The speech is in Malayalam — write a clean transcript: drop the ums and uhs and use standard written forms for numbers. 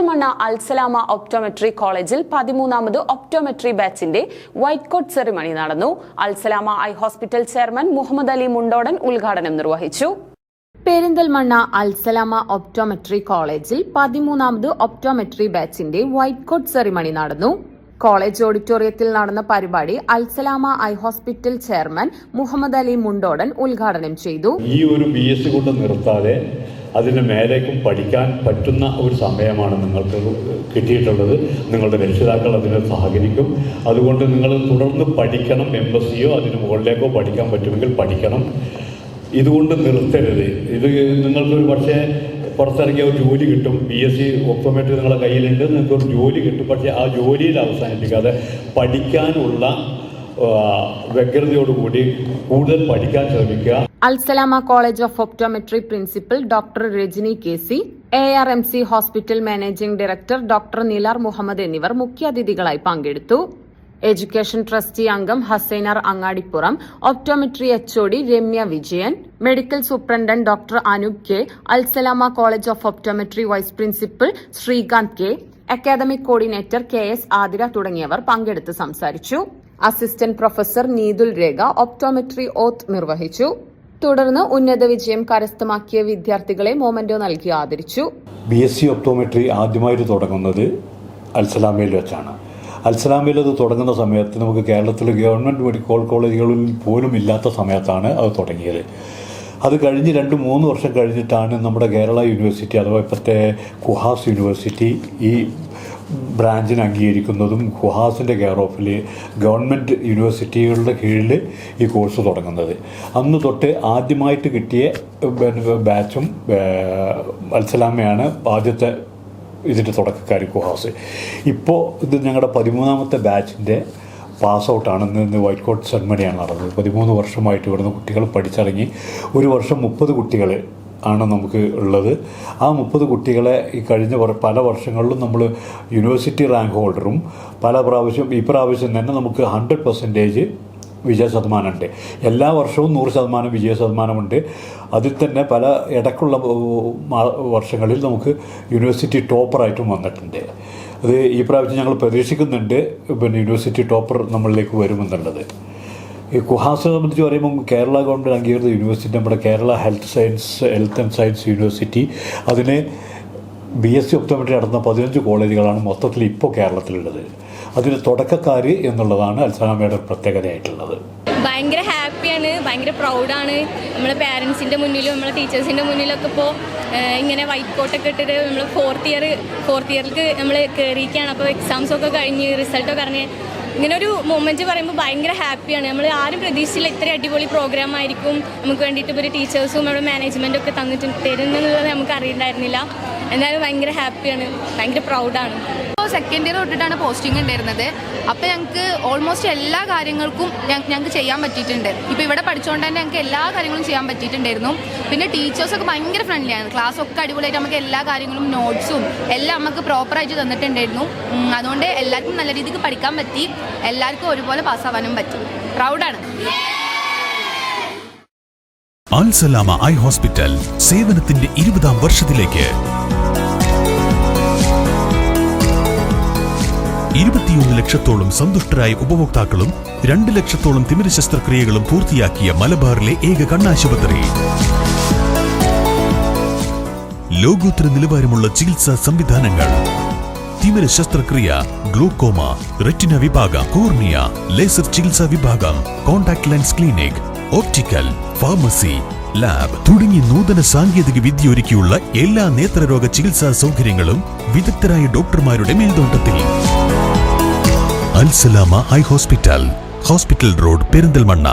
പെരിന്തൽമണ്ണ അൽസലാമ ഒപ്റ്റോമെട്രി കോളേജിൽ 13ാമത് ഒപ്റ്റോമെട്രി ബാച്ചിന്റെ വൈറ്റ് കോട്ട് സെറിമണി നടന്നു. Al Salama eye hospital chairman Muhammad Ali Mundodan ഉദ്ഘാടനം നിർവഹിച്ചു. പെരിന്തൽമണ്ണ അൽസലാമ ഒപ്റ്റോമെട്രി കോളേജിൽ 13ാമത് ഒപ്റ്റോമെട്രി ബാച്ചിന്റെ വൈറ്റ് കോട്ട് സെറിമണി നടന്നു. കോളേജ് ഓഡിറ്റോറിയത്തിൽ നടന്ന പരിപാടി Al Salama eye hospital chairman Muhammad Ali Mundodan ഉദ്ഘാടനം ചെയ്തു. ഈ ഒരു BSc കൊണ്ട് നിർത്താതെ അതിന് മേലേക്കും പഠിക്കാൻ പറ്റുന്ന ഒരു സമയമാണ് നിങ്ങൾക്ക് കിട്ടിയിട്ടുള്ളത്. നിങ്ങളുടെ രക്ഷിതാക്കൾ അതിന് സഹകരിക്കും. അതുകൊണ്ട് നിങ്ങൾ തുടർന്ന് പഠിക്കണം. MScയോ അതിന് മുകളിലേക്കോ പഠിക്കാൻ പറ്റുമെങ്കിൽ പഠിക്കണം. ഇതുകൊണ്ട് നിർത്തരുത്. ഇത് നിങ്ങൾക്കൊരു പക്ഷേ പുറത്തിറങ്ങിയ ഒരു ജോലി കിട്ടും. BSc ഒപ്റ്റോമെട്രി നിങ്ങളുടെ കയ്യിലുണ്ട്, നിങ്ങൾക്കൊരു ജോലി കിട്ടും. പക്ഷേ ആ ജോലിയിൽ അവസാനിപ്പിക്കാതെ പഠിക്കാനുള്ള വ്യഗ്രതയോടുകൂടി കൂടുതൽ പഠിക്കാൻ ശ്രമിക്കുക. Al Salama college of optometry principal doctor Rajani KC, ARMC hospital managing director doctor Nilar Muhammad എന്നിവർ മുഖ്യാതിഥികളായി പങ്കെടുത്തു. എഡ്യൂക്കേഷൻ ട്രസ്റ്റി അംഗം Hasainar Angadippuram, optometry HOD Ramya Vijayan, medical superintendent doctor Anoop K, Al Salama college of optometry vice principal Srikanth K, academic coordinator KS Athira തുടങ്ങിയവർ പങ്കെടുത്ത് സംസാരിച്ചു. Assistant professor Neethul Rekha optometry oath നിർവഹിച്ചു. തുടർന്ന് ഉന്നത വിജയം കരസ്ഥമാക്കിയ വിദ്യാർത്ഥികളെ മൊമെന്റോ നൽകി ആദരിച്ചു. BSc ഒപ്റ്റോമെട്രി ആദ്യമായിട്ട് തുടങ്ങുന്നത് അൽസലാമയിൽ വെച്ചാണ്. അൽസലാമയിൽ അത് തുടങ്ങുന്ന സമയത്ത് നമുക്ക് കേരളത്തിലെ ഗവൺമെൻറ് മെഡിക്കൽ കോളേജുകളിൽ പോലും ഇല്ലാത്ത സമയത്താണ് അത് തുടങ്ങിയത്. അത് കഴിഞ്ഞ് 2-3 വർഷം കഴിഞ്ഞിട്ടാണ് നമ്മുടെ കേരള യൂണിവേഴ്സിറ്റി അഥവാ ഇപ്പോഴത്തെ കുഹാസ് യൂണിവേഴ്സിറ്റി ഈ ബ്രാഞ്ചിന് അംഗീകരിക്കുന്നതും കുഹാസിൻ്റെ കെയർ ഓഫിൽ ഗവൺമെൻറ് യൂണിവേഴ്സിറ്റികളുടെ കീഴിൽ ഈ കോഴ്സ് തുടങ്ങുന്നത്. അന്ന് തൊട്ട് ആദ്യമായിട്ട് കിട്ടിയ ബാച്ചും അൽസലാമയാണ് ആദ്യത്തെ ഇതിൻ്റെ തുടക്കക്കാർ കുഹാസ്. ഇപ്പോൾ ഇത് ഞങ്ങളുടെ 13ാമത്തെ ബാച്ചിൻ്റെ പാസ് ഔട്ടാണ്. ഇന്ന് വൈറ്റ് കോട്ട് സെറിമണിയാണ് നടന്നത്. 13 വർഷമായിട്ട് ഇവിടുന്ന് കുട്ടികൾ പഠിച്ചിറങ്ങി. ഒരു വർഷം 30 കുട്ടികൾ ആണ് നമുക്ക് ഉള്ളത്. ആ 30 കുട്ടികളെ ഈ കഴിഞ്ഞ പല വർഷങ്ങളിലും നമ്മൾ യൂണിവേഴ്സിറ്റി റാങ്ക് ഹോൾഡറും ഈ പ്രാവശ്യം തന്നെ നമുക്ക് 100% വിജയശതമാനമുണ്ട്. എല്ലാ വർഷവും 100% വിജയശതമാനമുണ്ട്. അതിൽ തന്നെ പല ഇടയ്ക്കുള്ള വർഷങ്ങളിൽ നമുക്ക് യൂണിവേഴ്സിറ്റി ടോപ്പറായിട്ടും വന്നിട്ടുണ്ട്. അത് ഈ പ്രാവശ്യം ഞങ്ങൾ പ്രതീക്ഷിക്കുന്നുണ്ട് യൂണിവേഴ്സിറ്റി ടോപ്പർ നമ്മളിലേക്ക് വരുമെന്നുള്ളത്. ഈ കുഹാസിനെ സംബന്ധിച്ച് പറയുമ്പോൾ കേരള ഗവൺമെൻറ് അംഗീകൃത യൂണിവേഴ്സിറ്റി നമ്മുടെ Kerala health and science university, അതിന് BSc ഒപ്റ്റോമെട്രി നടത്തുന്ന 15 കോളേജുകളാണ് മൊത്തത്തിൽ ഇപ്പോൾ കേരളത്തിലുള്ളത്. അതിന് തുടക്കക്കാർ എന്നുള്ളതാണ് അൽസലാമയുടെ പ്രത്യേകതയായിട്ടുള്ളത്. ഭയങ്കര ഹാപ്പിയാണ്, ഭയങ്കര പ്രൗഡാണ്. നമ്മളെ പാരൻസിൻ്റെ മുന്നിലും നമ്മളെ ടീച്ചേഴ്സിൻ്റെ മുന്നിലൊക്കെ ഇപ്പോൾ ഇങ്ങനെ വൈറ്റ് കോട്ടൊക്കെ ഇട്ടിട്ട് നമ്മൾ ഫോർത്ത് ഇയറിലേക്ക് നമ്മൾ കയറിയിരിക്കുകയാണ്. അപ്പോൾ എക്സാംസൊക്കെ കഴിഞ്ഞ് റിസൾട്ടൊക്കെ അറിഞ്ഞ് ഇങ്ങനെ ഒരു മൊമെൻറ്റ് പറയുമ്പോൾ ഭയങ്കര ഹാപ്പിയാണ്. നമ്മൾ ആരും പ്രതീക്ഷിച്ചില്ല ഇത്ര അടിപൊളി പ്രോഗ്രാം ആയിരിക്കും നമുക്ക് വേണ്ടിയിട്ട് ഇപ്പോൾ ഒരു ടീച്ചേഴ്സും നമ്മുടെ മാനേജ്മെൻറ്റും ഒക്കെ തരുന്നുള്ളത് നമുക്ക് അറിയണ്ടായിരുന്നില്ല. എന്നാലും ഭയങ്കര ഹാപ്പിയാണ്, ഭയങ്കര പ്രൗഡാണ്. ഇപ്പോൾ സെക്കൻഡ് ഇയർ തൊട്ടിട്ടാണ് പോസ്റ്റിംഗ് ഉണ്ടായിരുന്നത്. അപ്പോൾ ഞങ്ങൾക്ക് ഓൾമോസ്റ്റ് എല്ലാ കാര്യങ്ങൾക്കും ഞങ്ങൾക്ക് ചെയ്യാൻ പറ്റിയിട്ടുണ്ട്. ഇപ്പോൾ ഇവിടെ പഠിച്ചുകൊണ്ട് തന്നെ ഞങ്ങൾക്ക് എല്ലാ കാര്യങ്ങളും ചെയ്യാൻ പറ്റിയിട്ടുണ്ടായിരുന്നു. പിന്നെ ടീച്ചേഴ്സൊക്കെ ഭയങ്കര ഫ്രണ്ട്ലിയാണ്. ക്ലാസ്സൊക്കെ അടിപൊളിയായിട്ട് നമുക്ക് എല്ലാ കാര്യങ്ങളും നോട്ട്സും എല്ലാം നമുക്ക് പ്രോപ്പറായിട്ട് തന്നിട്ടുണ്ടായിരുന്നു. അതുകൊണ്ട് എല്ലാവർക്കും നല്ല രീതിക്ക് പഠിക്കാൻ പറ്റി, എല്ലാവർക്കും ഒരുപോലെ പാസ്സാവാനും പറ്റി. പ്രൗഡാണ്. അൽസലാമ ഐ ഹോസ്പിറ്റൽ സേവനത്തിന്റെ 20ാം വർഷത്തിലേക്ക് 21 ലക്ഷത്തോളം സന്തുഷ്ടരായ ഉപഭോക്താക്കളും 2 ലക്ഷത്തോളം തിമിര ശസ്ത്രക്രിയകളും പൂർത്തിയാക്കിയ മലബാറിലെ ഏക കണ്ണാശുപത്രി. ലോകോത്തര നിലവാരമുള്ള ചികിത്സാ സംവിധാനങ്ങൾ, തിമിര ശസ്ത്രക്രിയ, ഗ്ലൂക്കോമ, റെറ്റിന വിഭാഗം, കോർണിയ, ലേസർ ചികിത്സാ വിഭാഗം, contact lens clinic, optical, pharmacy, lab തുടങ്ങി നൂതന സാങ്കേതിക വിദ്യ ഒരുക്കിയുള്ള എല്ലാ നേത്രരോഗ ചികിത്സാ സൗകര്യങ്ങളും വിദഗ്ധരായ ഡോക്ടർമാരുടെ മേൽനോട്ടത്തിൽ. Al Salama eye hospital, hospital road, Perinthalmanna.